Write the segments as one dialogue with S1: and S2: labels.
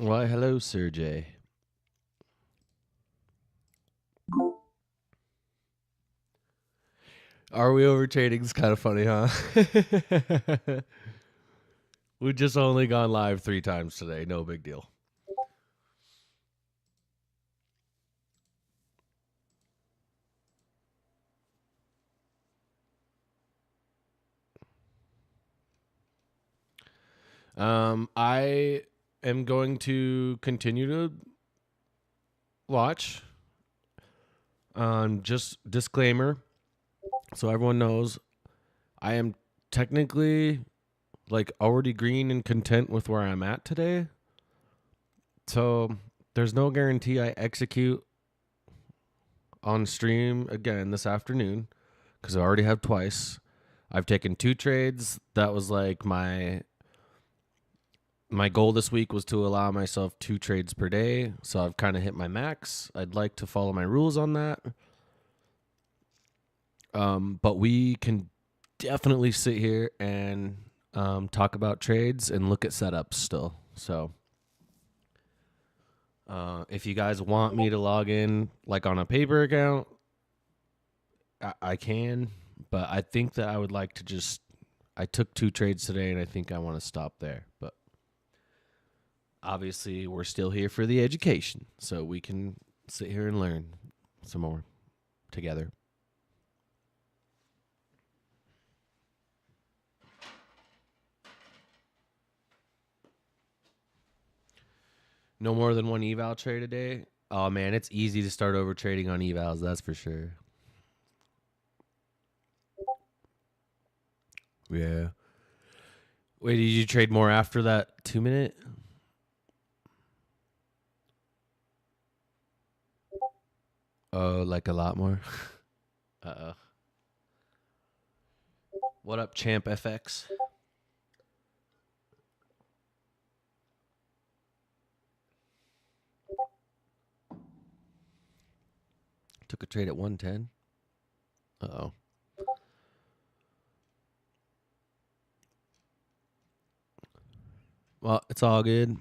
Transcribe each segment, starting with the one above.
S1: Why, hello, Sir J. Are we overtrading? It's kind of funny, huh? We've just only gone live 3 times today. No big deal. I am going to continue to watch. Just disclaimer, so everyone knows, I am technically already green and content with where I'm at today. So there's no guarantee I execute on stream again this afternoon because I already have twice. I've taken 2 trades. That was like my goal this week was to allow myself 2 trades per day. So I've kind of hit my max. I'd like to follow my rules on that. But we can definitely sit here and talk about trades and look at setups still. So if you guys want me to log in on a paper account, I can. But I think that I would like to I took 2 trades today and I think I want to stop there. But obviously we're still here for the education. So we can sit here and learn some more together. No more than 1 eval trade a day. Oh man, it's easy to start over trading on evals, that's for sure. Yeah. Wait, did you trade more after that 2-minute? Oh, like a lot more? Uh-oh. What up, Champ FX? Took a trade at 110. Uh-oh. Well, it's all good.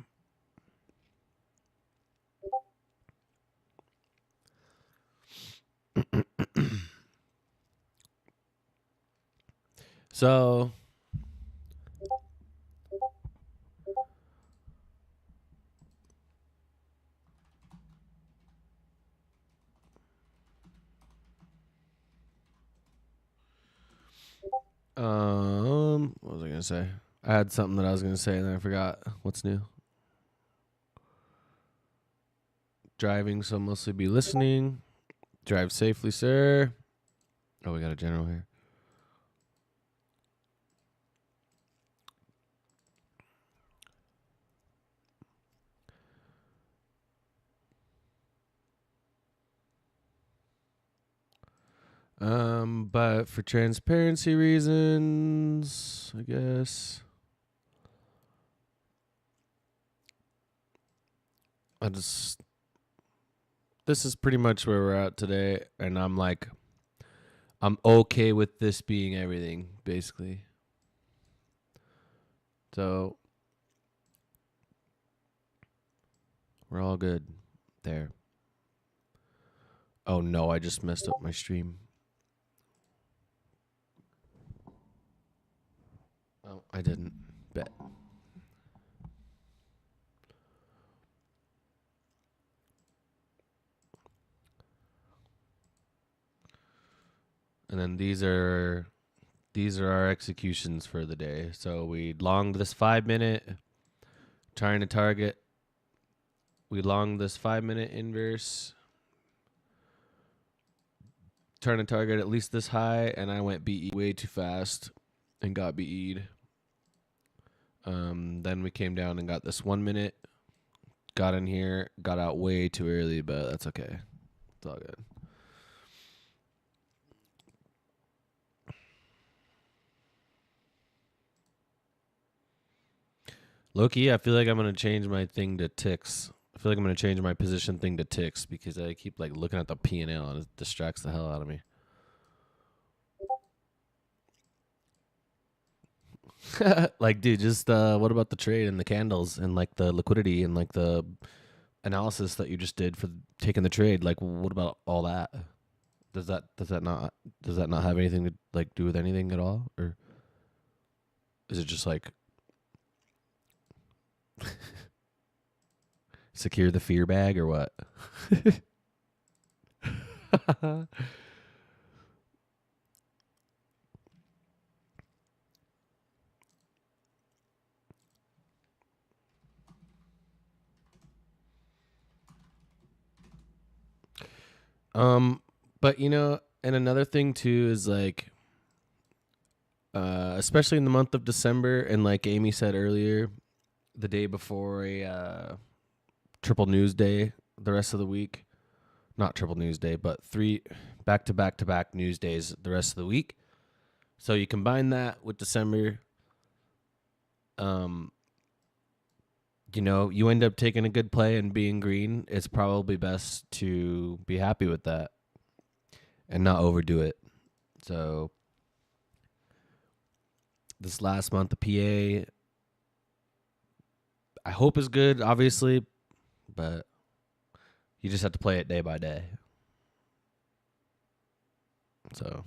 S1: So, what was I gonna say? I had something that I was gonna say and then I forgot. What's new? Driving, so mostly be listening. Drive safely, sir. Oh, we got a general here. But for transparency reasons, I guess this is pretty much where we're at today, and I'm okay with this being everything, basically. So we're all good there. Oh no, I just messed up my stream. Oh, I didn't. Bet. And then these are our executions for the day. So we longed this 5-minute, trying to target. We longed this 5-minute inverse, trying to target at least this high, and I went BE way too fast and got BE'd. Then we came down and got this 1 minute, got in here, got out way too early, but that's okay. It's all good. Loki, I feel like I'm going to change my thing to ticks. I feel like I'm going to change my position thing to ticks because I keep looking at the P&L and it distracts the hell out of me. Like, dude, just what about the trade and the candles and like the liquidity and like the analysis that you just did for taking the trade? Like, what about all that? Does that not have anything to like do with anything at all, or is it just like secure the fear bag or what? um, but and another thing too is like, especially in the month of December, and like Amy said earlier, the day before a triple news day, the rest of the week, not triple news day, but 3 back to back to back news days the rest of the week. So you combine that with December, you end up taking a good play and being green. It's probably best to be happy with that and not overdo it. So this last month, the PA, I hope is good, obviously, but you just have to play it day by day. So,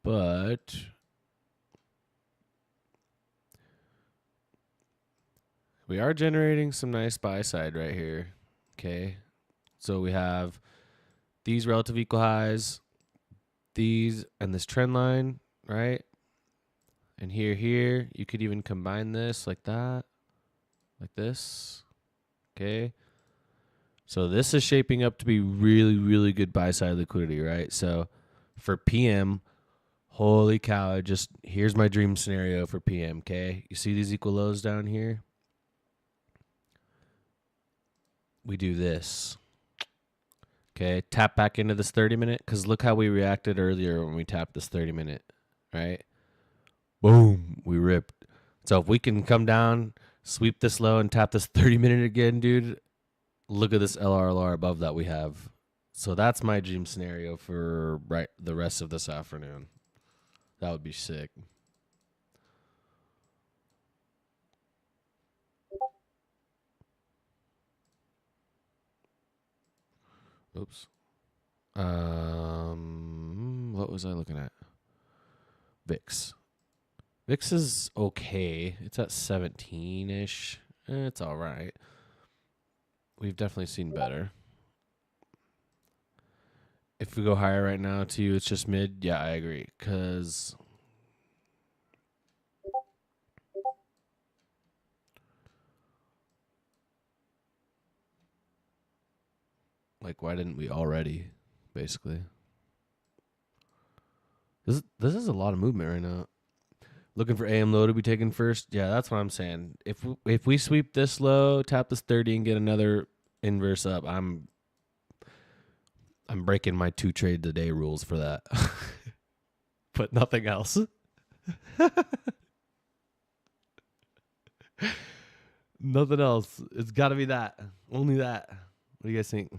S1: but we are generating some nice buy side right here. Okay. So we have these relative equal highs, these, and this trend line, right? And here, you could even combine this like that, like this. Okay. So this is shaping up to be really, really good buy side liquidity, right? So for PM, holy cow, here's my dream scenario for PM, okay? You see these equal lows down here? We do this. Okay, tap back into this 30-minute, because look how we reacted earlier when we tapped this 30-minute, right? Boom, we ripped. So if we can come down, sweep this low, and tap this 30-minute again, dude, look at this LRLR above that we have. So that's my dream scenario for the rest of this afternoon. That would be sick. Oops. What was I looking at? VIX. VIX is okay. It's at 17-ish. It's all right. We've definitely seen better. If we go higher right now, to you, it's just mid. Yeah, I agree. Because like, why didn't we already? Basically, this is a lot of movement right now. Looking for AM low to be taken first. Yeah, that's what I'm saying. If we sweep this low, tap this 30, and get another inverse up, I'm breaking my 2 trades a day rules for that. But nothing else. Nothing else. It's got to be that. Only that. What do you guys think?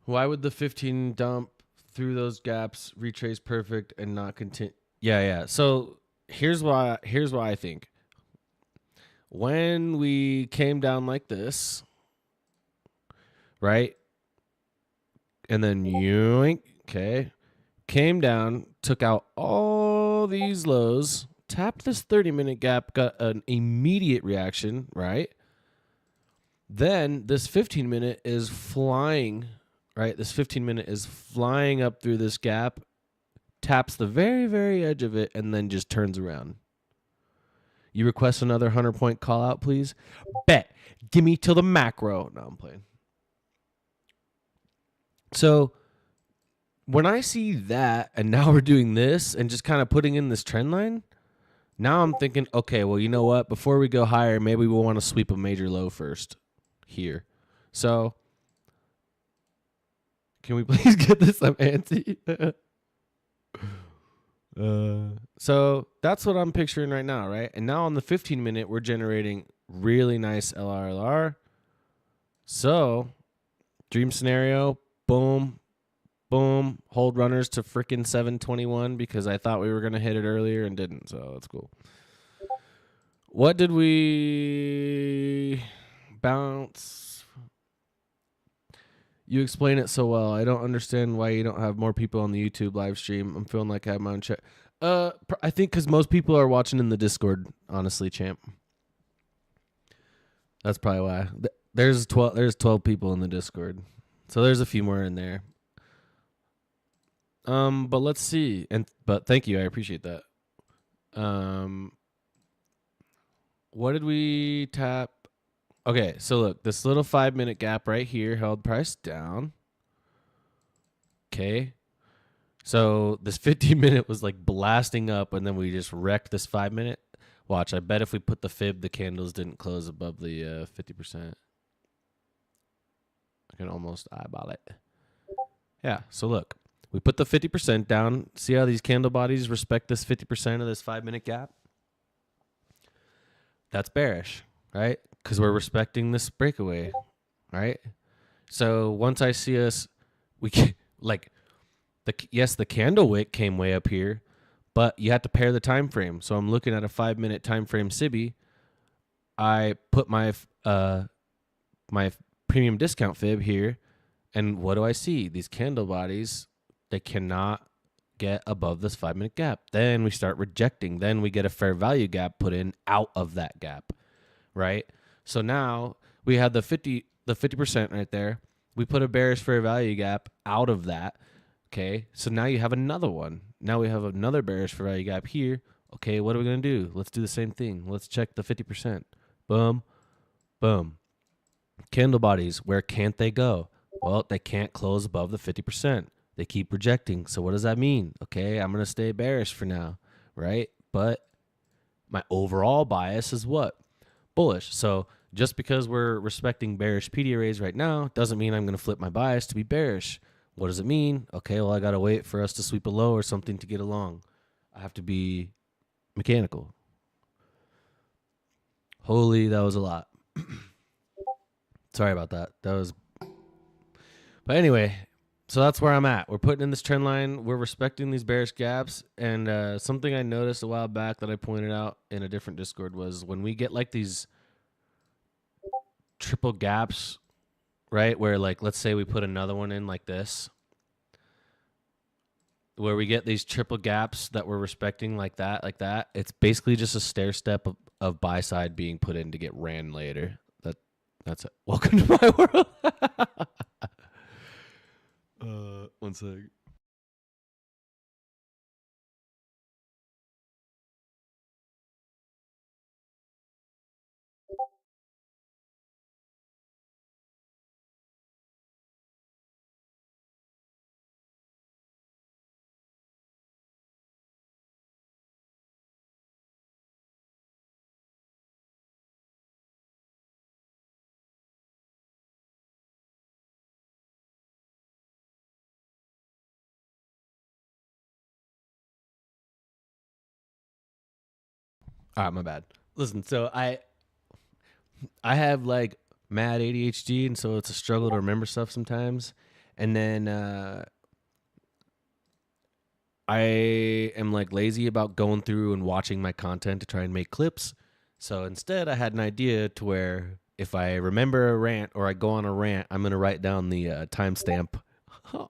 S1: Why would the 15 dump through those gaps, retrace perfect, and not continue? Yeah. So here's why I think. When we came down like this, right? And then yoink, okay, came down, took out all these lows, tapped this 30-minute gap, got an immediate reaction, right? Then this 15-minute is flying, right? This 15-minute is flying up through this gap, taps the very, very edge of it, and then just turns around. You request another 100-point call out, please? Bet. Give me till the macro. No, I'm playing. So when I see that, and now we're doing this and just kind of putting in this trend line, now I'm thinking, okay, well, you know what? Before we go higher, maybe we'll want to sweep a major low first here. So can we please get this up ante? So that's what I'm picturing right now, right? And now on the 15-minute, we're generating really nice LRLR. So, dream scenario, boom, boom, hold runners to freaking 721 because I thought we were going to hit it earlier and didn't. So, that's cool. What did we bounce? You explain it so well. I don't understand why you don't have more people on the YouTube live stream. I'm feeling like I have my own chat. I think because most people are watching in the Discord, honestly, champ. That's probably why. There's 12 people in the Discord. So there's a few more in there. But let's see. But thank you. I appreciate that. What did we tap? Okay, so look, this little 5-minute gap right here held price down. Okay. So this 15-minute was like blasting up, and then we just wrecked this 5-minute. Watch, I bet if we put the fib, the candles didn't close above the 50%. I can almost eyeball it. Yeah, so look, we put the 50% down. See how these candle bodies respect this 50% of this 5-minute gap? That's bearish, right? Because we're respecting this breakaway, right? So once I see us, we can, like, yes, the candle wick came way up here, but you have to pair the time frame. So I'm looking at a 5-minute time frame SIBI. I put my my premium discount fib here, and what do I see? These candle bodies, they cannot get above this 5-minute gap. Then we start rejecting. Then we get a fair value gap put in out of that gap, right? So now we have the 50% right there. We put a bearish fair value gap out of that. Okay, so now you have another one. Now we have another bearish fair value gap here. Okay, what are we going to do? Let's do the same thing. Let's check the 50%. Boom, boom. Candle bodies, where can't they go? Well, they can't close above the 50%. They keep rejecting. So what does that mean? Okay, I'm going to stay bearish for now, right? But my overall bias is what? Bullish. So just because we're respecting bearish PD arrays right now doesn't mean I'm going to flip my bias to be bearish. What does it mean? Okay, well, I got to wait for us to sweep a low or something to get along. I have to be mechanical. Holy, that was a lot. Sorry about that. But anyway, so that's where I'm at. We're putting in this trend line. We're respecting these bearish gaps. And something I noticed a while back that I pointed out in a different Discord was when we get like these triple gaps, right? Where like, let's say we put another one in like this, where we get these triple gaps that we're respecting like that. It's basically just a stair step of buy side being put in to get ran later. That's it. Welcome to my world. 1 sec. All right, my bad. Listen, so I have like mad ADHD, and so it's a struggle to remember stuff sometimes. And then I am like lazy about going through and watching my content to try and make clips. So instead, I had an idea to where if I remember a rant or I go on a rant, I'm gonna write down the timestamp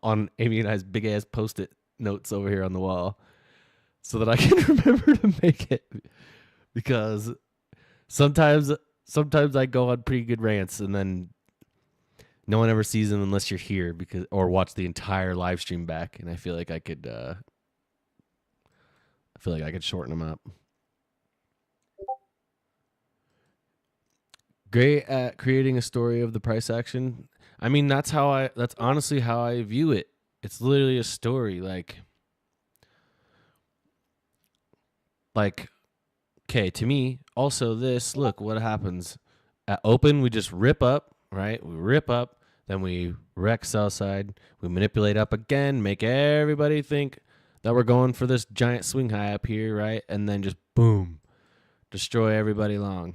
S1: on Amy and I's big ass post-it notes over here on the wall, so that I can remember to make it. Because sometimes I go on pretty good rants and then no one ever sees them unless you're here or watch the entire live stream back. And I feel like I could shorten them up. Great at creating a story of the price action. I mean, that's honestly how I view it. It's literally a story. Like, okay, to me, also this, look what happens. At open, we just rip up, right? We rip up, then we wreck sell side. We manipulate up again, make everybody think that we're going for this giant swing high up here, right? And then just boom, destroy everybody long.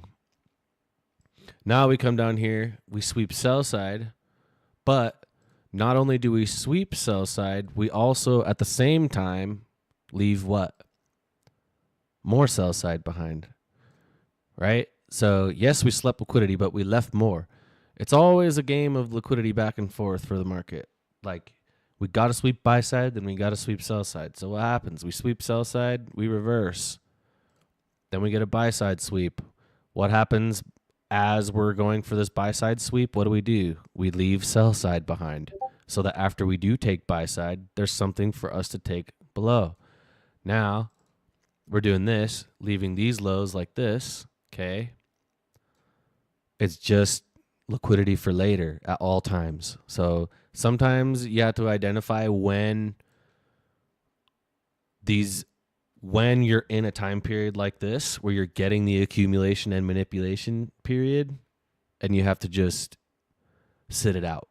S1: Now we come down here, we sweep sell side, but not only do we sweep sell side, we also at the same time leave what? More sell side behind, right? So yes, we slept liquidity, but we left more. It's always a game of liquidity back and forth for the market. Like we got to sweep buy side, then we got to sweep sell side. So what happens? We sweep sell side, we reverse. Then we get a buy side sweep. What happens as we're going for this buy side sweep? What do? We leave sell side behind so that after we do take buy side, there's something for us to take below. Now we're doing this, leaving these lows like this. Okay. It's just liquidity for later at all times. So sometimes you have to identify when you're in a time period like this where you're getting the accumulation and manipulation period, and you have to just sit it out.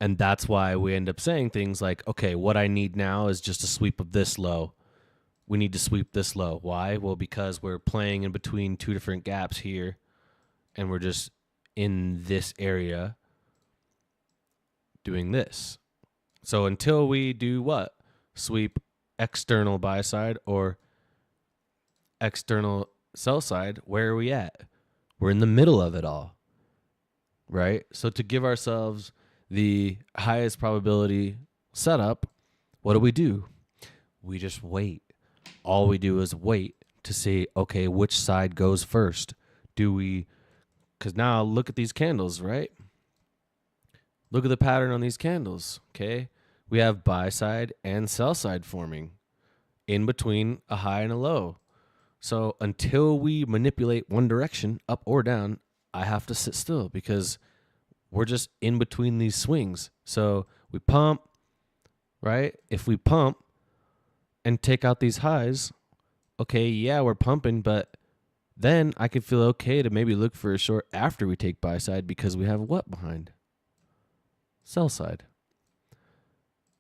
S1: And that's why we end up saying things like, okay, what I need now is just a sweep of this low. We need to sweep this low. Why? Well, because we're playing in between two different gaps here, and we're just in this area doing this. So until we do what? Sweep external buy side or external sell side, where are we at? We're in the middle of it all, right? So to give ourselves the highest probability setup, what do? We just wait. All we do is wait to see, okay, which side goes first. Because now look at these candles, right? Look at the pattern on these candles, okay? We have buy side and sell side forming in between a high and a low. So until we manipulate one direction, up or down, I have to sit still because we're just in between these swings. So we pump, right? If we pump and take out these highs, okay, yeah, we're pumping, but then I could feel okay to maybe look for a short after we take buy side because we have what behind? Sell side.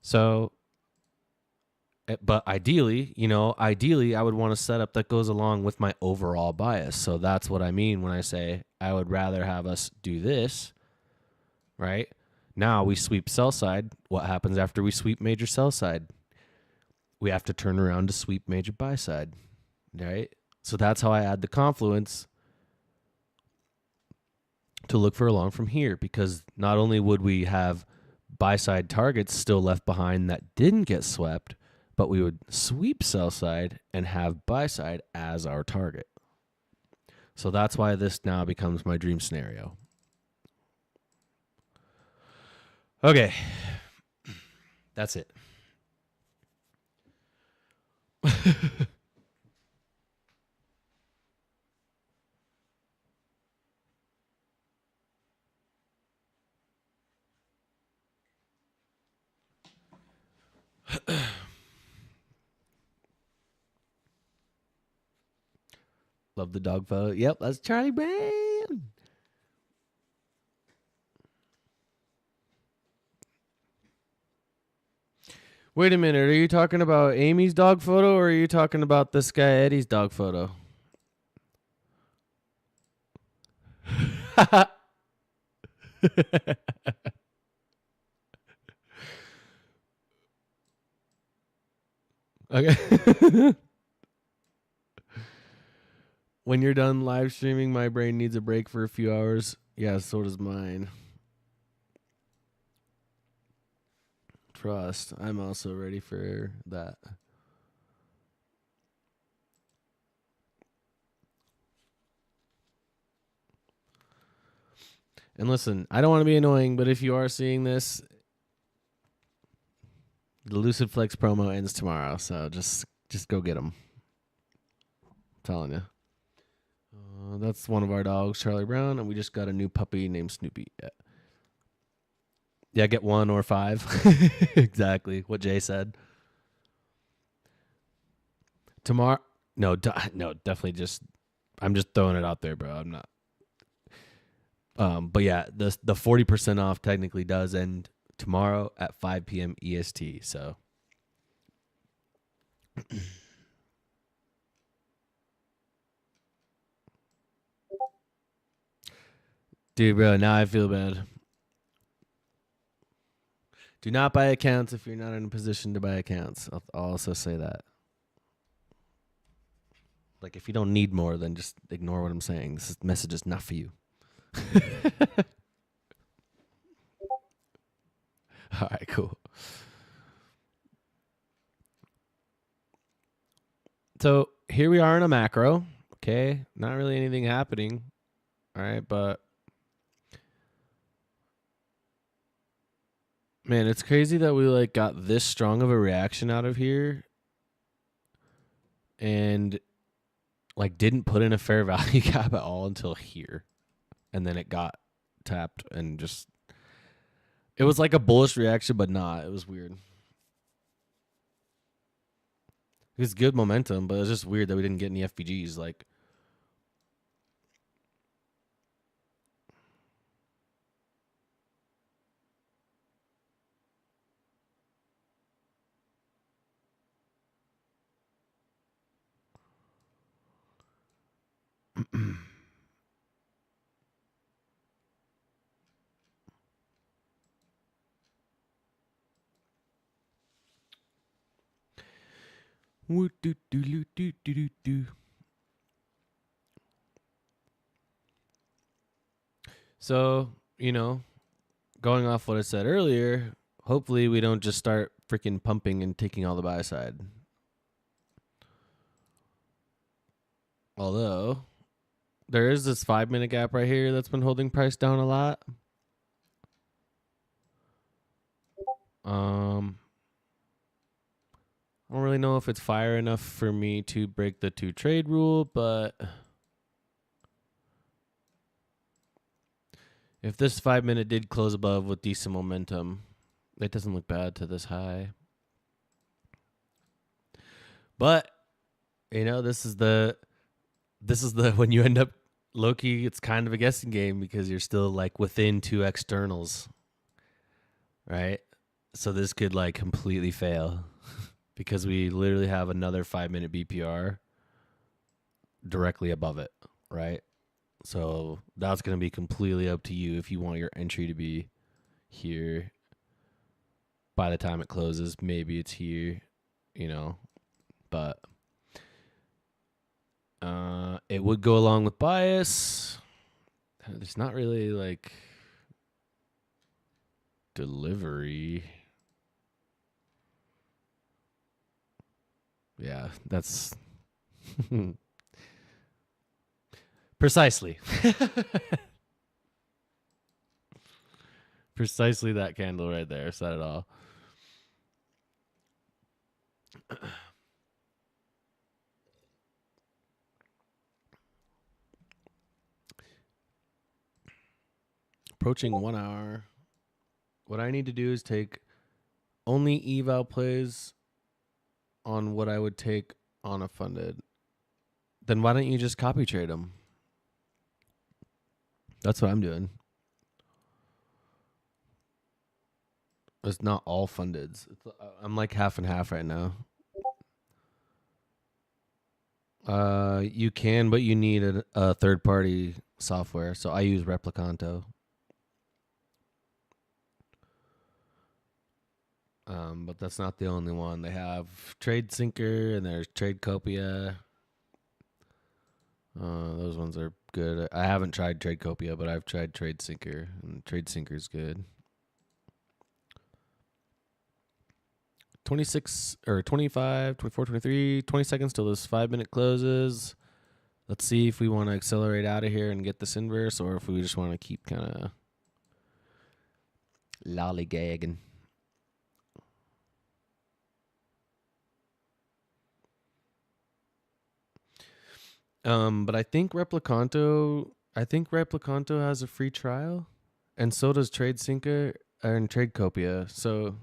S1: So, but ideally, I would want a setup that goes along with my overall bias. So that's what I mean when I say I would rather have us do this, right? Now we sweep sell side. What happens after we sweep major sell side? We have to turn around to sweep major buy side, right? So that's how I add the confluence to look for a long from here, because not only would we have buy side targets still left behind that didn't get swept, but we would sweep sell side and have buy side as our target. So that's why this now becomes my dream scenario. Okay. That's it. Love the dog photo. Yep, that's Charlie Brown. Wait a minute. Are you talking about Amy's dog photo or are you talking about this guy Eddie's dog photo? Okay. When you're done live streaming, my brain needs a break for a few hours. Yeah, so does mine. Trust. I'm also ready for that. And listen, I don't want to be annoying, but if you are seeing this, the Lucid Flex promo ends tomorrow, so just go get them. I'm telling you. That's one of our dogs, Charlie Brown, and we just got a new puppy named Snoopy. Yeah, get 1 or 5. Exactly what Jay said. Tomorrow, no, definitely just. I'm just throwing it out there, bro. I'm not. But yeah, the 40% off technically does end tomorrow at 5 p.m. EST. So. Dude, bro, now I feel bad. Do not buy accounts if you're not in a position to buy accounts. I'll also say that. Like, if you don't need more, then just ignore what I'm saying. This message is not for you. All right, cool. So here we are in a macro. Okay, not really anything happening. All right, but man, it's crazy that we like got this strong of a reaction out of here and like didn't put in a fair value gap at all until here. And then it got tapped and just it was like a bullish reaction, but not. It was weird. It was good momentum, but it was just weird that we didn't get any FVGs. Like, so, going off what I said earlier, hopefully we don't just start freaking pumping and taking all the buy side. Although, there is this 5-minute gap right here that's been holding price down a lot. I don't really know if it's fire enough for me to break the 2 trade rule, but if this 5-minute did close above with decent momentum, it doesn't look bad to this high. But this is the when you end up low key, it's kind of a guessing game because you're still like within 2 externals, right? So this could like completely fail because we literally have another 5-minute BPR directly above it, right? So that's going to be completely up to you if you want your entry to be here by the time it closes. Maybe it's here, but it would go along with bias. There's not really like delivery. Yeah, that's precisely. Precisely that candle right there said it all. Approaching 1 hour. What I need to do is take only eval plays on what I would take on a funded. Then why don't you just copy trade them? That's what I'm doing. It's not all fundeds. I'm like half and half right now. You can, but you need a third-party software. So I use Replicanto. But that's not the only one. They have TradeSyncer and there's TradeCopia. Those ones are good. I haven't tried TradeCopia, but I've tried TradeSyncer, and TradeSyncer's good. 26 or 25, 24, 23, 20 seconds till this 5-minute closes. Let's see if we want to accelerate out of here and get this inverse or if we just want to keep kind of lollygagging. But I think Replicanto has a free trial, and so does TradeSyncer and TradeCopia. So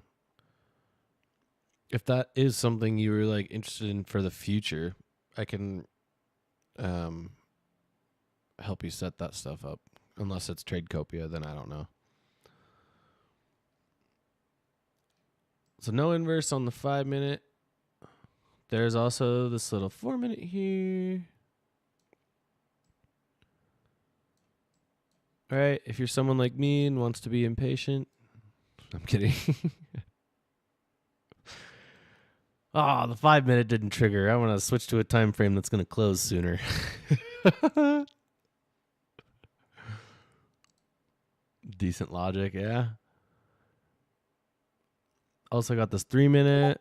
S1: if that is something you were like interested in for the future, I can help you set that stuff up. Unless it's TradeCopia, then I don't know. So no inverse on the 5-minute. There's also this little 4-minute here. All right, if you're someone like me and wants to be impatient, I'm kidding. Oh, the 5 minute didn't trigger. I want to switch to a time frame that's going to close sooner. Decent logic, yeah. Also got this 3 minute.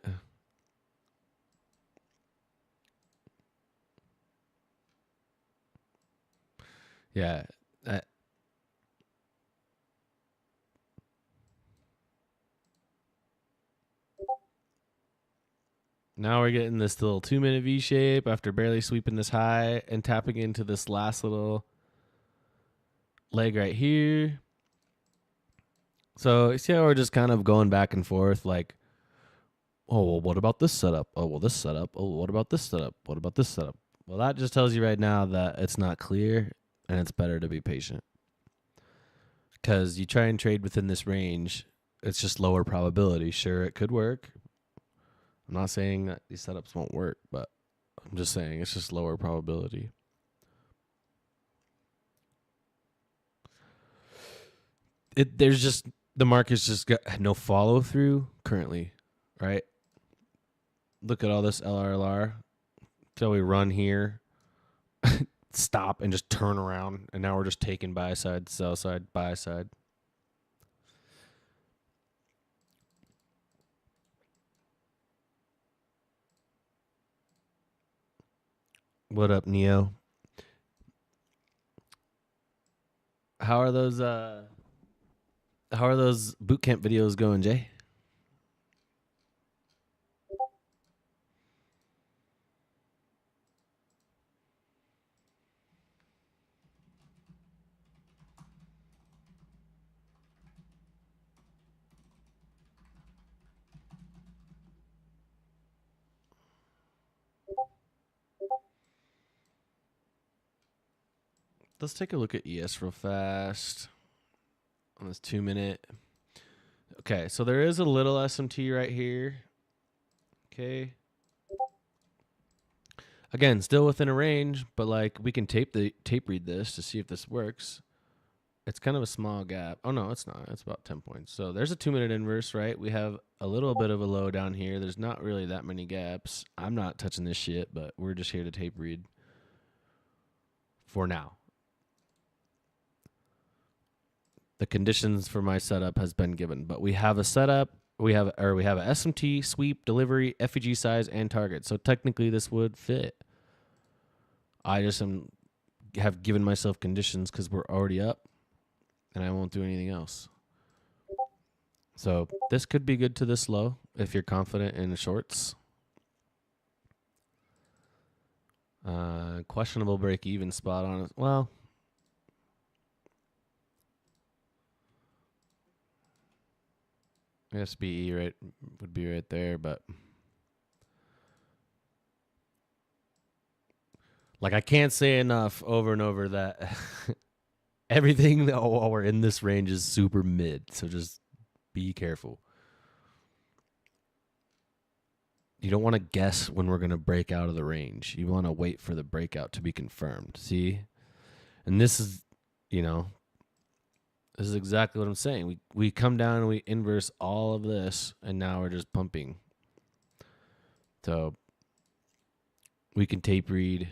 S1: Yeah. Now we're getting this little 2 minute V shape after barely sweeping this high and tapping into this last little leg right here. So you see how we're just kind of going back and forth like, oh, well, what about this setup? Oh, well, this setup. Oh, what about this setup? What about this setup? Well, that just tells you right now that it's not clear and it's better to be patient. Because you try and trade within this range, it's just lower probability. Sure, it could work. I'm not saying that these setups won't work, but I'm just saying it's just lower probability. There's just the market's just got no follow through currently, right? Look at all this LRLR. Till we run here, stop and just turn around, and now we're just taking buy side, sell side, buy side. What up, Neo? How are those boot camp videos going, Jay? Let's take a look at ES real fast on this 2 minute. Okay, so there is a little SMT right here. Okay. Again, still within a range, but like we can tape read this to see if this works. It's kind of a small gap. Oh no, it's not. It's about 10 points. So there's a 2 minute inverse, right? We have a little bit of a low down here. There's not really that many gaps. I'm not touching this shit, but we're just here to tape read for now. The conditions for my setup has been given, but we have a setup. We have a SMT, sweep, delivery, FVG size, and target. So technically, this would fit. I just have given myself conditions because we're already up, and I won't do anything else. So this could be good to this low if you're confident in the shorts. Questionable break even spot on it. Well, SBE right would be right there, but like I can't say enough over and over that everything that while we're in this range is super mid. So just be careful. You don't want to guess when we're going to break out of the range. You want to wait for the breakout to be confirmed. See? And this is, this is exactly what I'm saying. We come down and we inverse all of this, and now we're just pumping. So we can tape read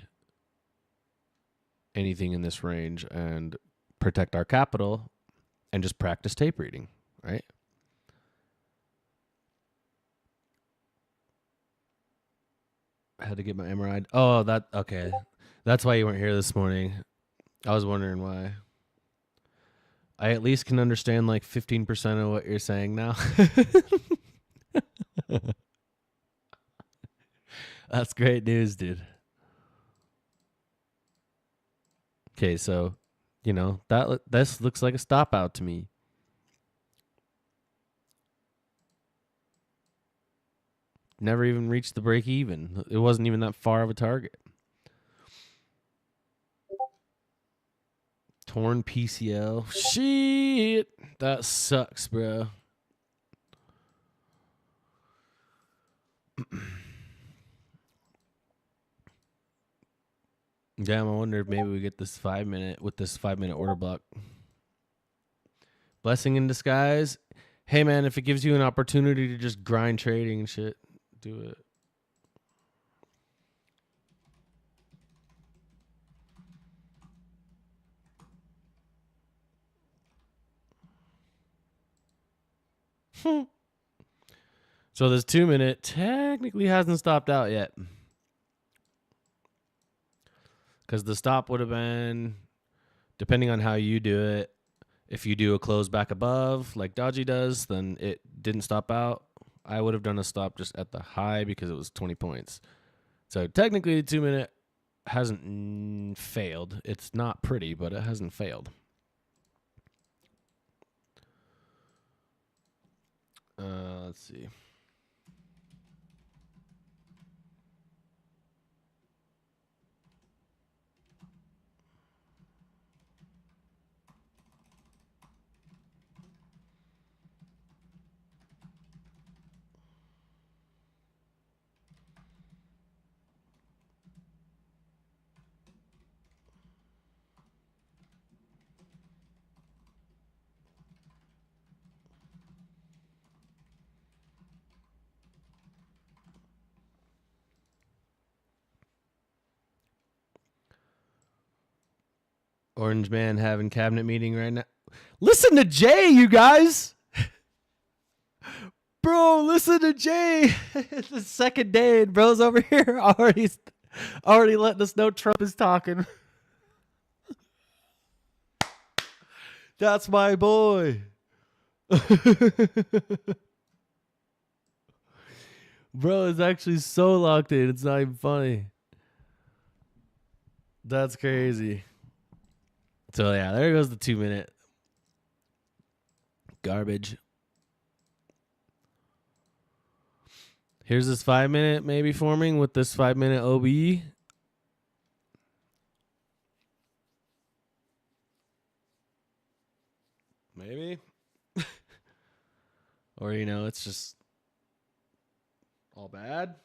S1: anything in this range and protect our capital and just practice tape reading, right? I had to get my MRI. Oh, okay. That's why you weren't here this morning. I was wondering why. I at least can understand like 15% of what you're saying now. That's great news, dude. Okay, so, this looks like a stop out to me. Never even reached the break even. It wasn't even that far of a target. Torn PCL. Shit. That sucks, bro. Damn, I wonder if maybe we get this 5 minute with this 5 minute order block. Blessing in disguise. Hey man, if it gives you an opportunity to just grind trading and shit, do it. So this 2 minute technically hasn't stopped out yet. Because the stop would have been, depending on how you do it, if you do a close back above like Dodgy does, then it didn't stop out. I would have done a stop just at the high because it was 20 points. So technically the 2 minute hasn't failed. It's not pretty, but it hasn't failed. Let's see. Orange Man having cabinet meeting right now. Listen to Jay, you guys. Bro, listen to Jay. It's the second day, and bro's over here already letting us know Trump is talking. That's my boy. Bro is actually so locked in. It's not even funny. That's crazy. So yeah, there goes the 2 minute garbage. Here's this 5 minute maybe forming with this 5 minute OBE. Maybe. Or, it's just all bad.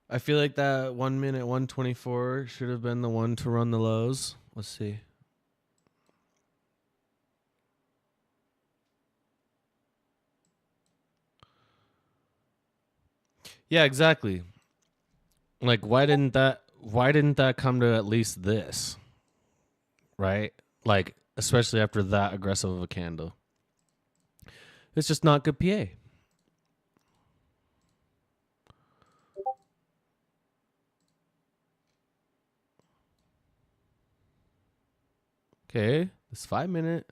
S1: I feel like that 1 minute 124 should have been the one to run the lows. Let's see. Yeah, exactly. Like why didn't that come to at least this? Right? Like especially after that aggressive of a candle. It's just not good PA. Okay, this 5 minute.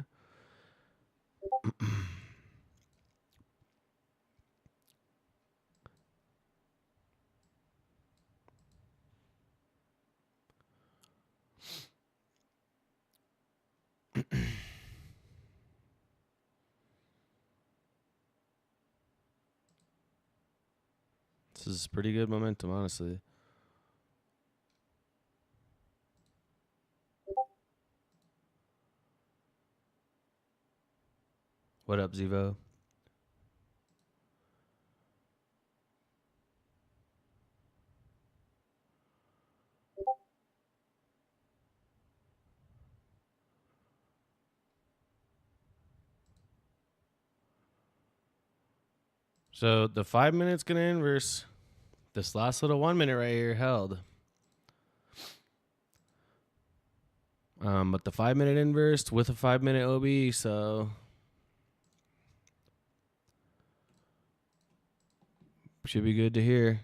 S1: This is pretty good momentum, honestly. What up, Zivo? So the 5 minutes gonna inverse. This last little 1 minute right here held. But the 5 minute inverse with a 5 minute OB, so should be good to hear.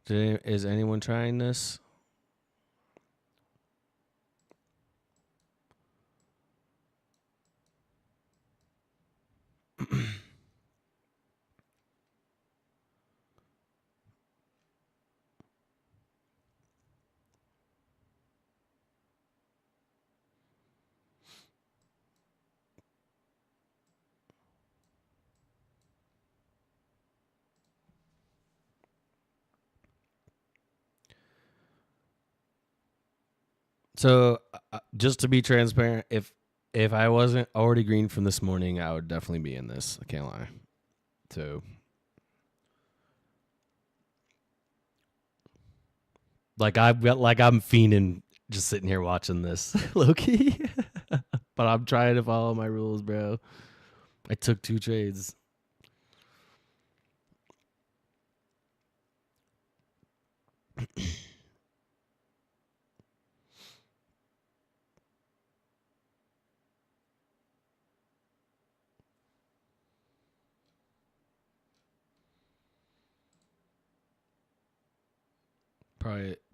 S1: Is anyone trying this? So just to be transparent, if I wasn't already green from this morning, I would definitely be in this. I can't lie. So I'm fiending just sitting here watching this low key. But I'm trying to follow my rules, bro. I took 2 trades.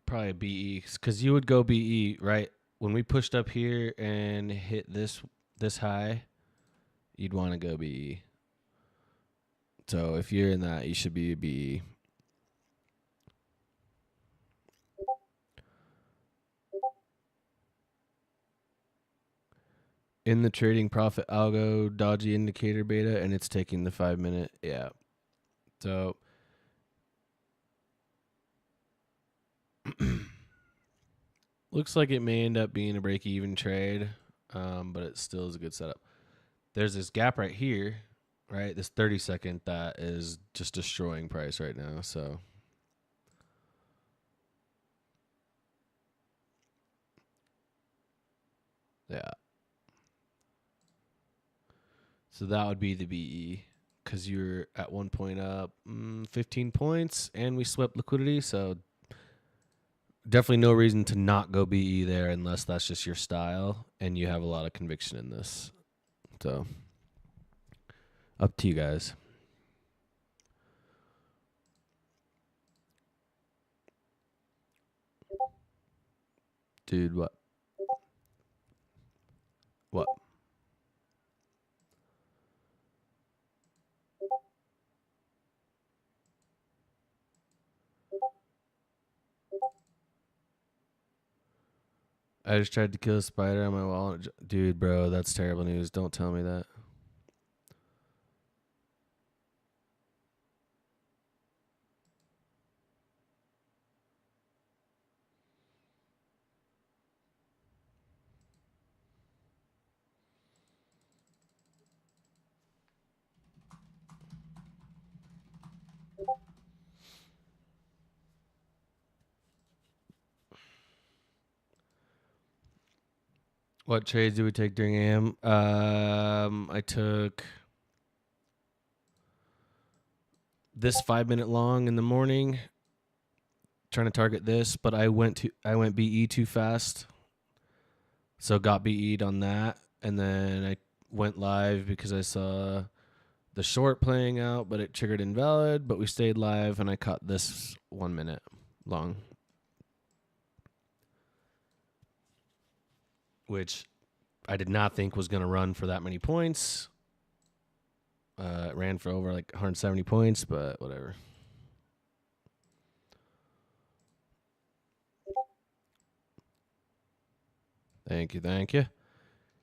S1: Probably BE, because you would go BE, right? When we pushed up here and hit this high, you'd want to go BE. So if you're in that, you should be BE. In the trading profit algo dodgy indicator beta, and it's taking the 5-minute. Yeah. So looks like it may end up being a break-even trade, but it still is a good setup. There's this gap right here, right? This 30-second that is just destroying price right now. So yeah. So that would be the BE, because you're at 1 point up 15 points, and we swept liquidity. So definitely no reason to not go BE there unless that's just your style and you have a lot of conviction in this. So up to you guys. Dude, what? What? I just tried to kill a spider on my wall. Dude, bro, that's terrible news. Don't tell me that. What trades do we take during AM? I took this 5-minute long in the morning, trying to target this, but I went BE too fast, so got BE'd on that, and then I went live because I saw the short playing out, but it triggered invalid. But we stayed live, and I caught this 1 minute long, which I did not think was going to run for that many points. It ran for over like 170 points, but whatever. Thank you.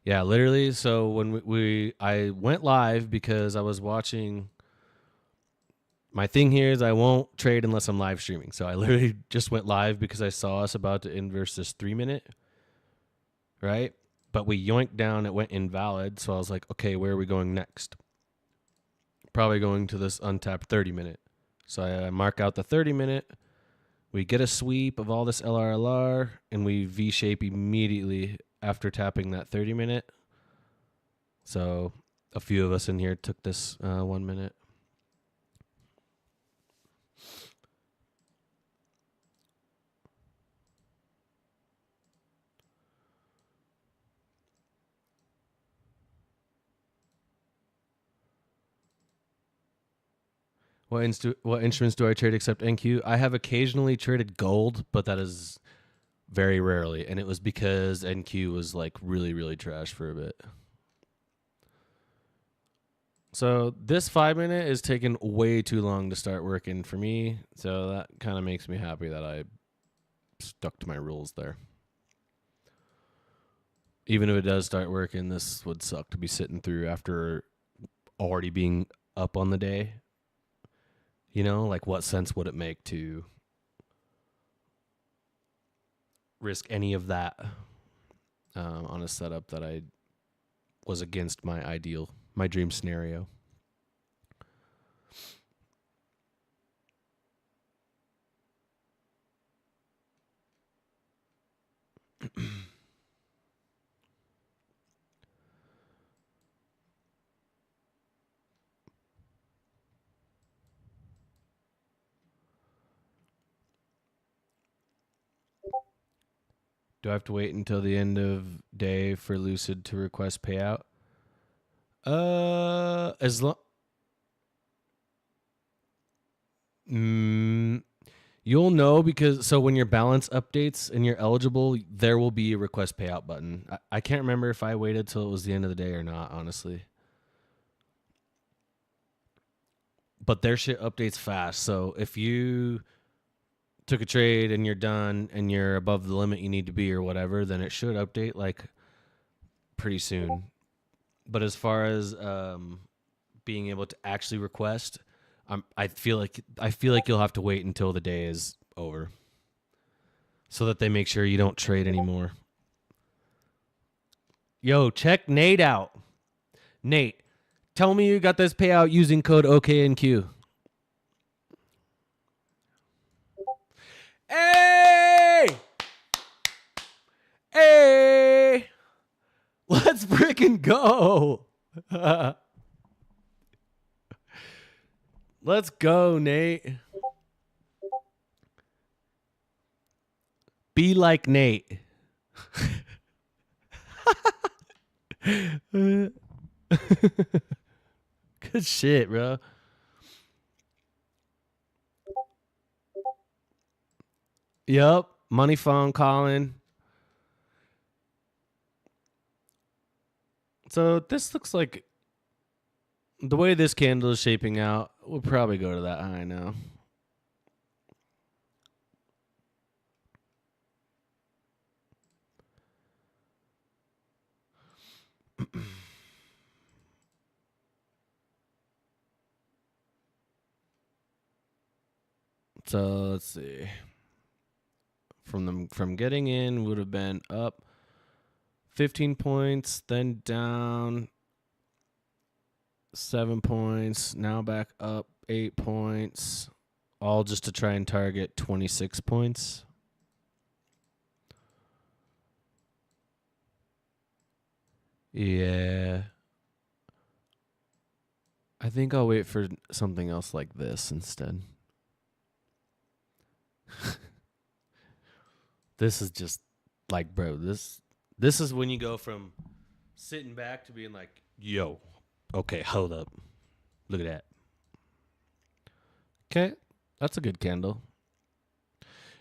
S1: Yeah, literally. So when I went live because I was watching. My thing here is I won't trade unless I'm live streaming. So I literally just went live because I saw us about to inverse this 3-minute, right? But we yoinked down, it went invalid. So I was like, okay, where are we going next? Probably going to this untapped 30-minute. So I mark out the 30-minute. We get a sweep of all this LRLR, and we V-shape immediately after tapping that 30-minute. So a few of us in here took this 1 minute. What instruments do I trade except NQ? I have occasionally traded gold, but that is very rarely, and it was because NQ was like really, really trash for a bit. So this 5-minute is taking way too long to start working for me, so that kind of makes me happy that I stuck to my rules there. Even if it does start working, this would suck to be sitting through after already being up on the day. You know, like what sense would it make to risk any of that on a setup that I was against my dream scenario. Do I have to wait until the end of day for Lucid to request payout? As long you'll know because so when your balance updates and you're eligible, there will be a request payout button. I can't remember if I waited till it was the end of the day or not, honestly. But their shit updates fast. So if you took a trade and you're done and you're above the limit you need to be or whatever, then it should update like pretty soon. But as far as being able to actually request, I feel like you'll have to wait until the day is over, so that they make sure you don't trade anymore. Yo, check Nate out. Nate, tell me you got this payout using code OKNQ. Hey! Hey! Let's freaking go. Let's go, Nate. Be like Nate. Good shit, bro. Yep. Money phone calling. So this looks like the way this candle is shaping out, we'll probably go to that high now. So let's see. From getting in would have been up 15 points, then down 7 points, now back up 8 points, all just to try and target 26 points. Yeah. I think I'll wait for something else like this instead. This is just like, bro, this is when you go from sitting back to being like, yo, okay, hold up. Look at that. Okay, that's a good candle.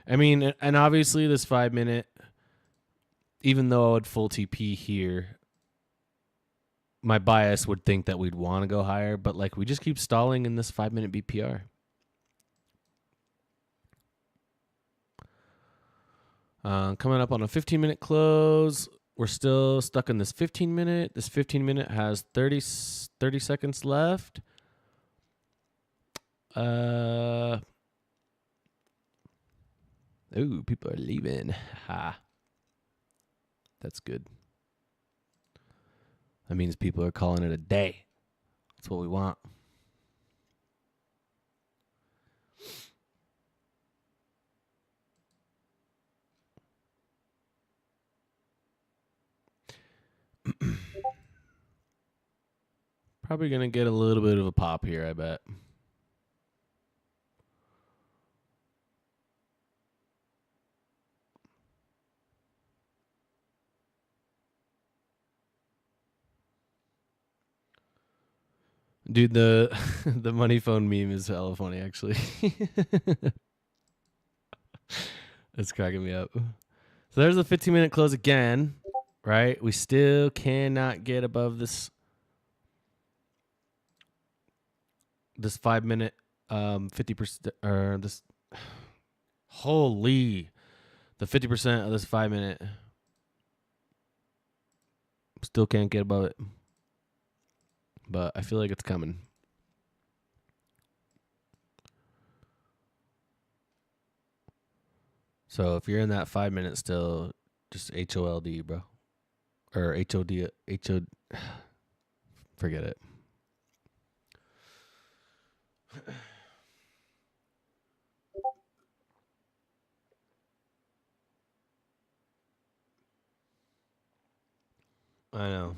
S1: I mean, and obviously this 5 minute, even though I would full TP here, my bias would think that we'd want to go higher, but like we just keep stalling in this 5 minute BPR. Coming up on a 15-minute close. We're still stuck in this 15 minute. This 15 minute has 30 seconds left. Ooh, people are leaving. Ha. That's good. That means people are calling it a day. That's what we want. Probably going to get a little bit of a pop here, I bet. Dude, the the money phone meme is hella funny, actually. It's cracking me up. So there's the 15-minute close again, right? We still cannot get above this 5 minute 50% or this holy the 50% of this 5 minute. Still can't get above it. But I feel like it's coming. So if you're in that 5 minute still, just HOLD, bro. or HOD. Forget it. I know.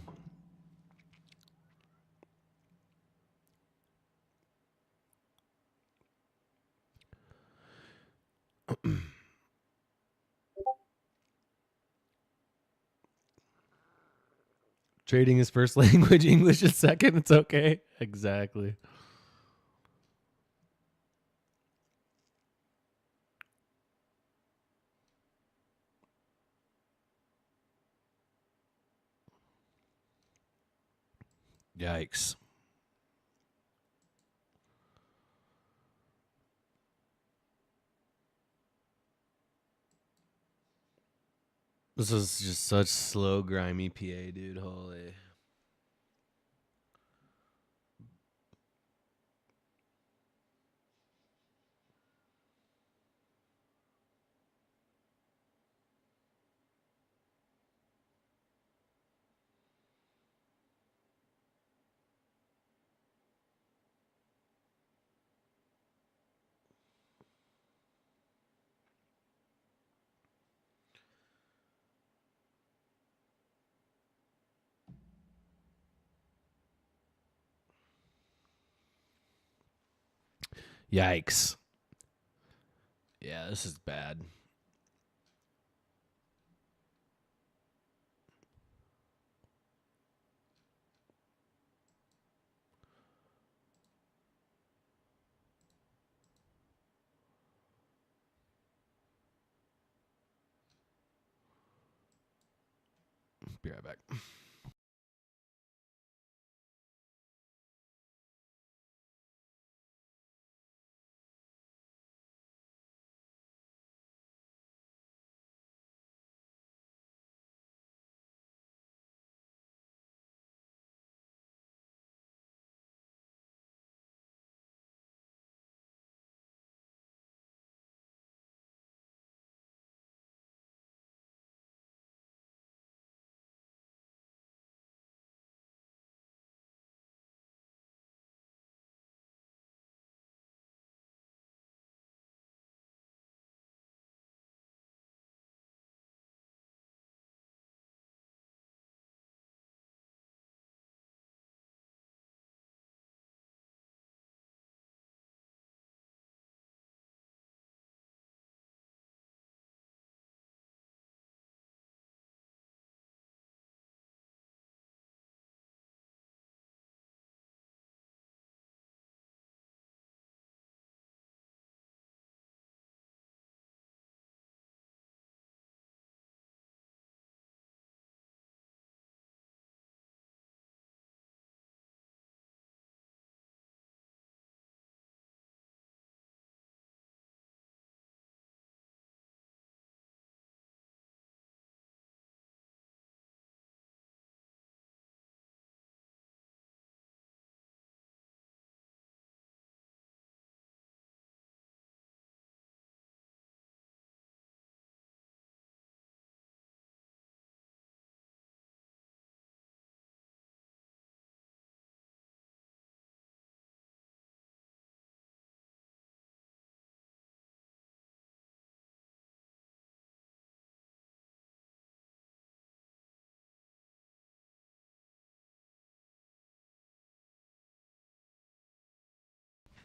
S1: Trading is first language, English is second. It's okay. Exactly. Yikes. This is just such slow, grimy PA, dude. Holy. Yikes. Yeah, this is bad. Be right back.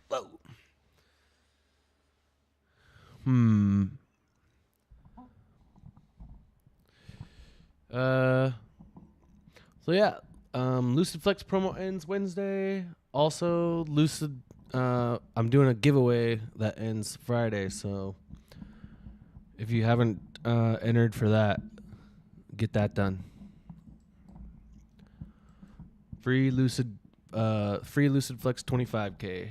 S1: Whoa. Hmm. Uh. So yeah, Lucid Flex promo ends Wednesday. Also, Lucid. I'm doing a giveaway that ends Friday. So if you haven't entered for that, get that done. Free Lucid Flex 25K.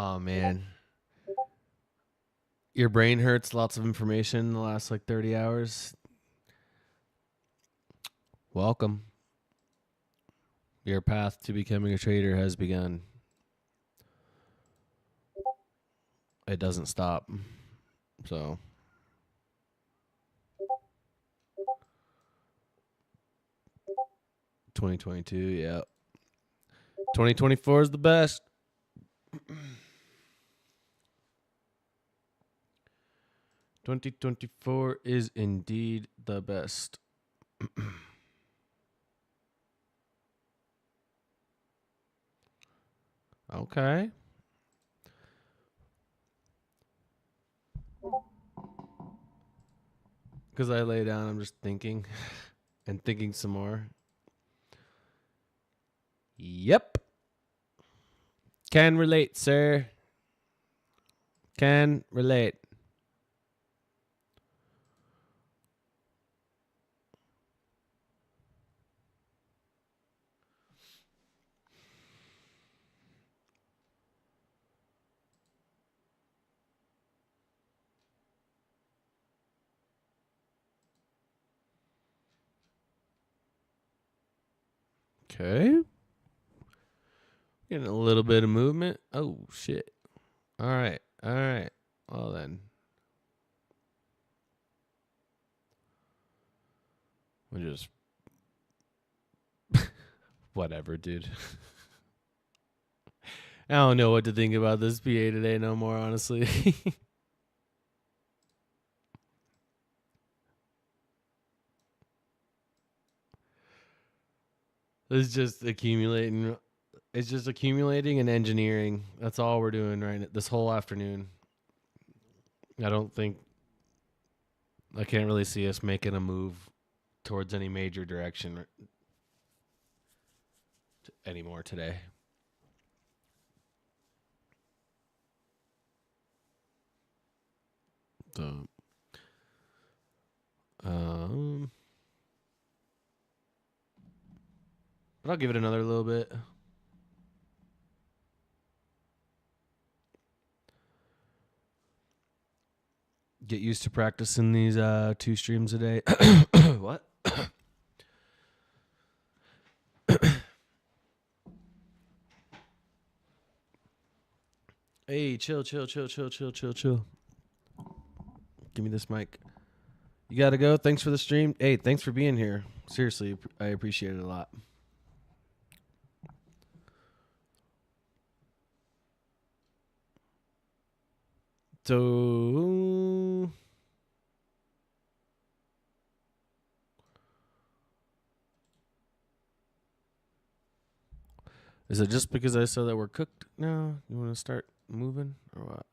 S1: Oh man, your brain hurts. Lots of information in the last like 30 hours. Welcome. Your path to becoming a trader has begun. It doesn't stop. So 2022, yeah. 2024 is the best. 2024 is indeed the best. Okay. Because I lay down, I'm just thinking and thinking some more. Yep. Can relate, sir. Can relate. Okay. Getting a little bit of movement. Oh, shit. All right. All right. Well, then. We just. Whatever, dude. I don't know what to think about this PA today no more, honestly. It's just accumulating. It's just accumulating and engineering. That's all we're doing right now, this whole afternoon. I don't think I can't really see us making a move towards any major direction anymore today. So, but I'll give it another little bit. Get used to practicing these 2 streams a day. What? Hey, chill. Give me this mic. You gotta go. Thanks for the stream. Hey, thanks for being here. Seriously, I appreciate it a lot. So, is it just because I said that we're cooked now? You want to start moving or what?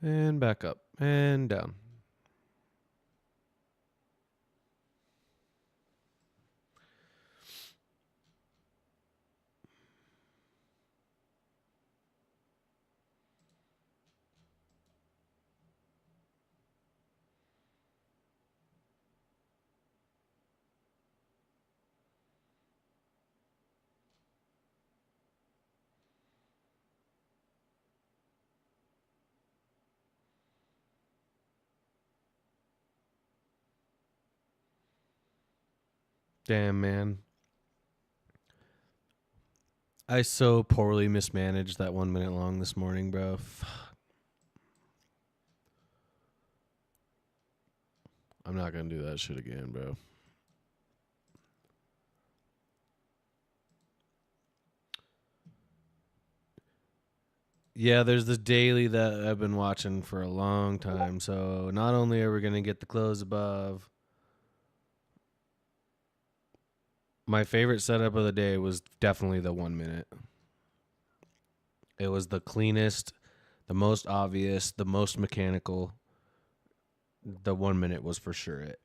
S1: And back up and down. Damn, man. I so poorly mismanaged that 1 minute long this morning, bro. I'm not going to do that shit again, bro. Yeah, there's this daily that I've been watching for a long time. So not only are we going to get the close above, my favorite setup of the day was definitely the 1 minute. It was the cleanest, the most obvious, the most mechanical. the 1 minute was for sure it.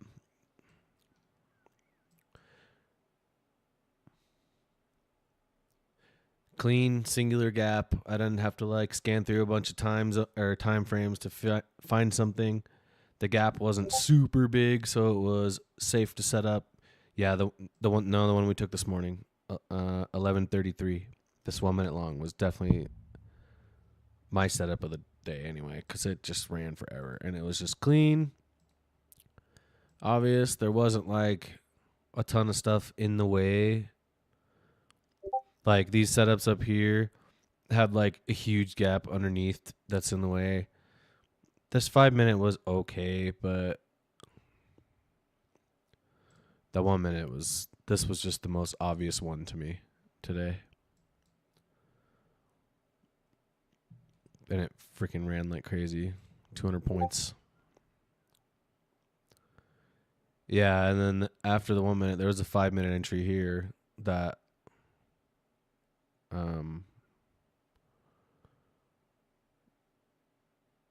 S1: Clean singular gap. I didn't have to like scan through a bunch of times or time frames to find something. The gap wasn't super big, so it was safe to set up. Yeah, the one we took this morning, 11:33. This 1 minute long was definitely my setup of the day anyway, because it just ran forever and it was just clean, obvious. There wasn't like a ton of stuff in the way. Like these setups up here have like a huge gap underneath that's in the way. This 5 minute was okay, but the 1 minute this was just the most obvious one to me today. And it freaking ran like crazy. 200 points. Yeah, and then after the 1 minute, there was a 5 minute entry here that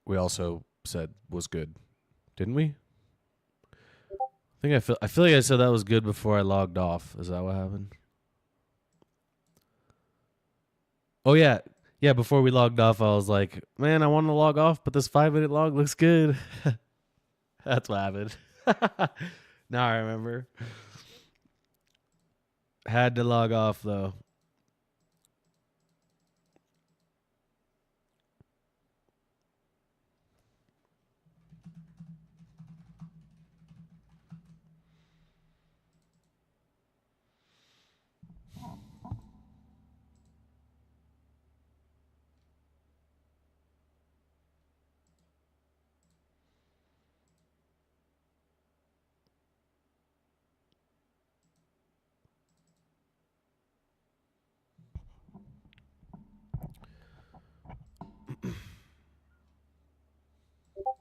S1: we also said was good, didn't we? I feel like I said that was good before I logged off. Is that what happened? Oh yeah. Yeah, before we logged off, I was like, man, I want to log off, but this 5 minute log looks good. That's what happened. Now I remember. Had to log off though.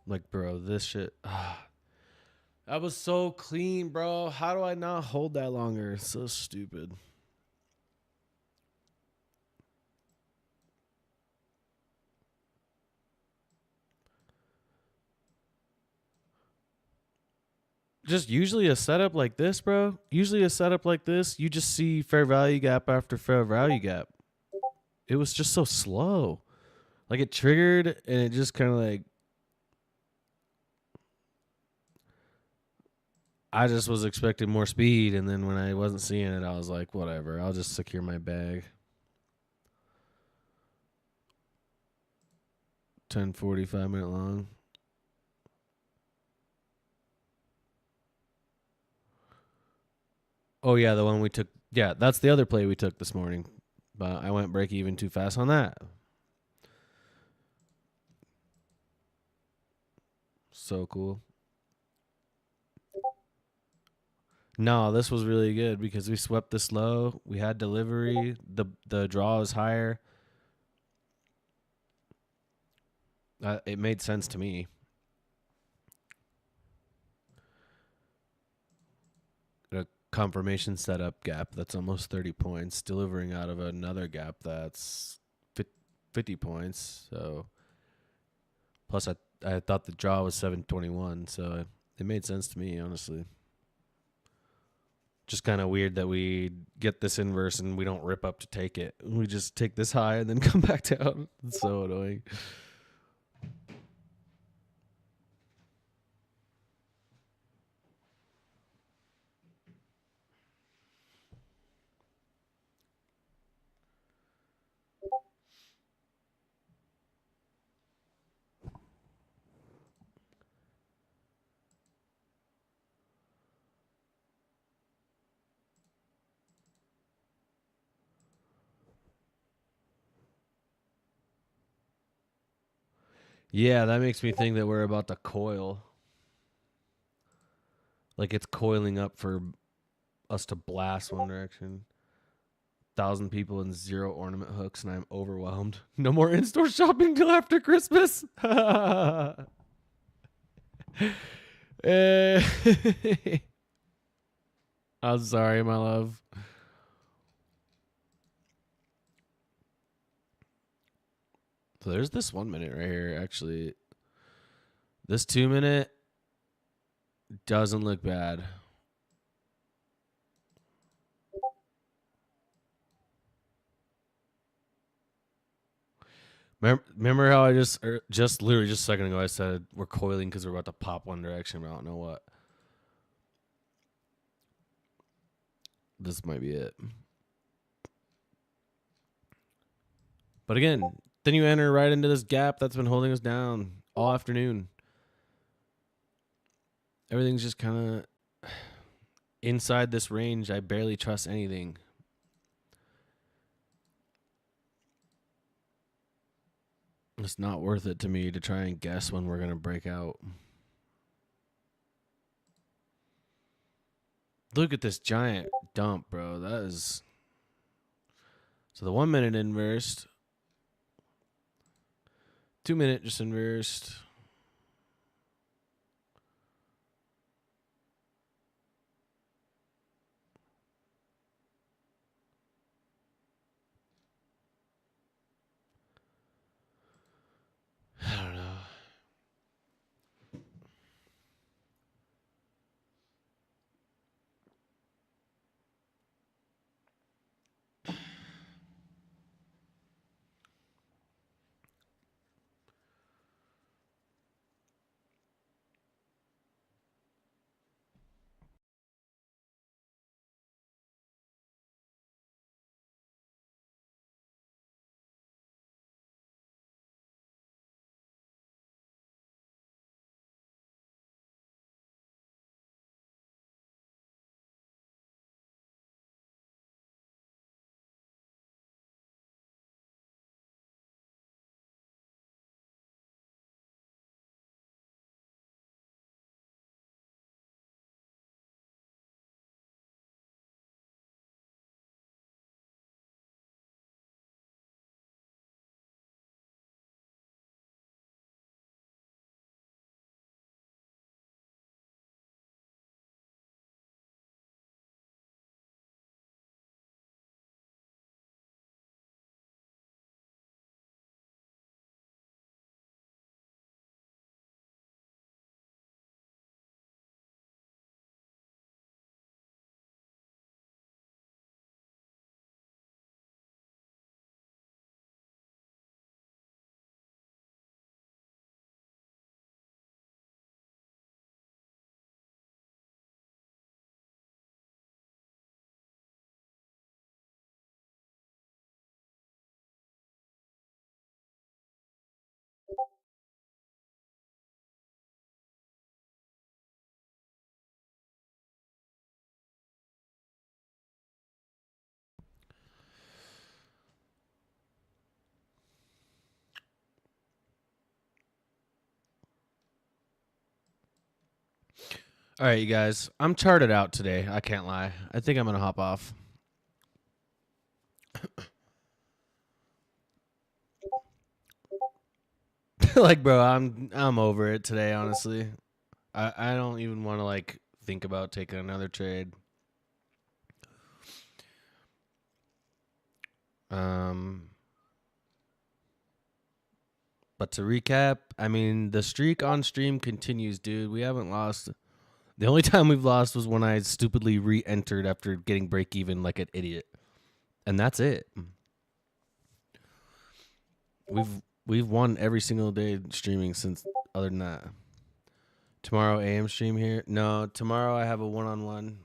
S1: Like, bro, this shit. That was so clean, bro. How do I not hold that longer? It's so stupid. Just usually a setup like this, bro. Usually a setup like this, you just see fair value gap after fair value gap. It was just so slow. Like it triggered and it just kind of like I just was expecting more speed, and then when I wasn't seeing it, I was like, whatever, I'll just secure my bag. 10:45 minute long. Oh yeah, the one we took. Yeah, that's the other play we took this morning, but I went break even too fast on that. So cool. No, this was really good because we swept this low. We had delivery. The draw was higher. It made sense to me. A confirmation setup gap that's almost 30 points, delivering out of another gap that's 50 points. So plus I thought the draw was 721, so it made sense to me, honestly. Just kind of weird that we get this inverse and we don't rip up to take it. We just take this high and then come back down. It's so annoying. Yeah, that makes me think that we're about to coil. Like it's coiling up for us to blast one direction. 1,000 people and 0 ornament hooks, and I'm overwhelmed. No more in-store shopping till after Christmas. I'm sorry, my love. So there's this 1 minute right here, actually. This 2 minute Doesn't look bad. Remember how I just literally just a second ago I said we're coiling because we're about to pop one direction, but I don't know what. This might be it. But again, then you enter right into this gap that's been holding us down all afternoon. Everything's just kind of inside this range. I barely trust anything. It's not worth it to me to try and guess when we're going to break out. Look at this giant dump, bro. That is... So the 1 minute inversed. 2 minute just inversed. I don't know. All right, you guys. I'm charted out today. I can't lie. I think I'm going to hop off. Like, bro, I'm over it today, honestly. I don't even want to like think about taking another trade. But to recap, I mean, the streak on stream continues, dude. We haven't lost. The only time we've lost was when I stupidly re-entered after getting break even like an idiot. And that's it. We've won every single day streaming since other than that. Tomorrow AM stream here. No, tomorrow I have a one-on-one.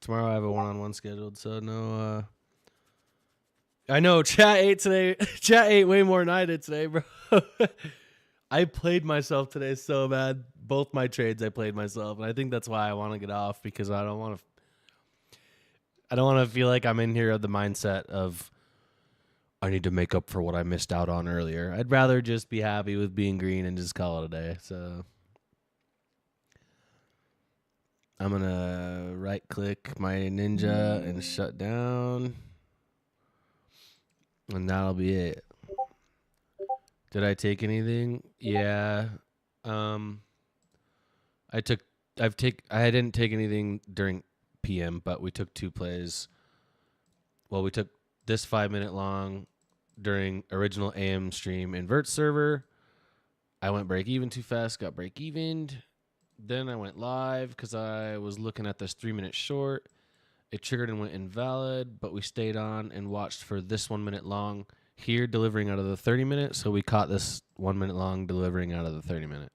S1: Tomorrow I have a one-on-one scheduled, so no I know chat ate today. Chat ate way more than I did today, bro. I played myself today so bad. Both my trades I played myself, and I think that's why I want to get off because I don't want to feel like I'm in here of the mindset of I need to make up for what I missed out on earlier. I'd rather just be happy with being green and just call it a day. So I'm going to right click my ninja and shut down. And that'll be it. Did I take anything? Yeah. I didn't take anything during PM, but we took 2 plays. Well, we took this 5-minute long during original AM stream invert server. I went break even too fast, got break evened. Then I went live because I was looking at this 3-minute short. It triggered and went invalid, but we stayed on and watched for this 1 minute long here delivering out of the 30-minute. So we caught this 1 minute long delivering out of the 30-minute.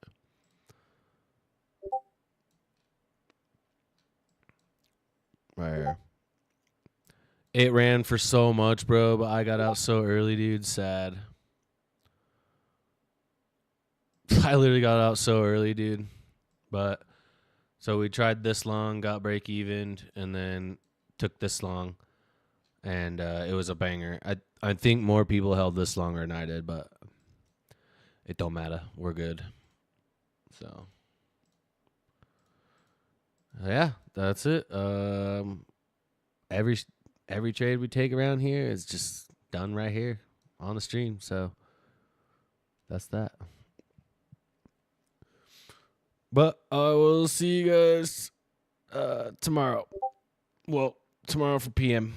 S1: Right here. It ran for so much, bro, but I got out so early, dude. Sad. I literally got out so early, dude. But so we tried this long, got break even, and then took this long, and it was a banger. I think more people held this longer than I did, but it don't matter. We're good. So yeah, that's it. Every trade we take around here is just done right here on the stream. So that's that. But I will see you guys tomorrow. Well, tomorrow for PM.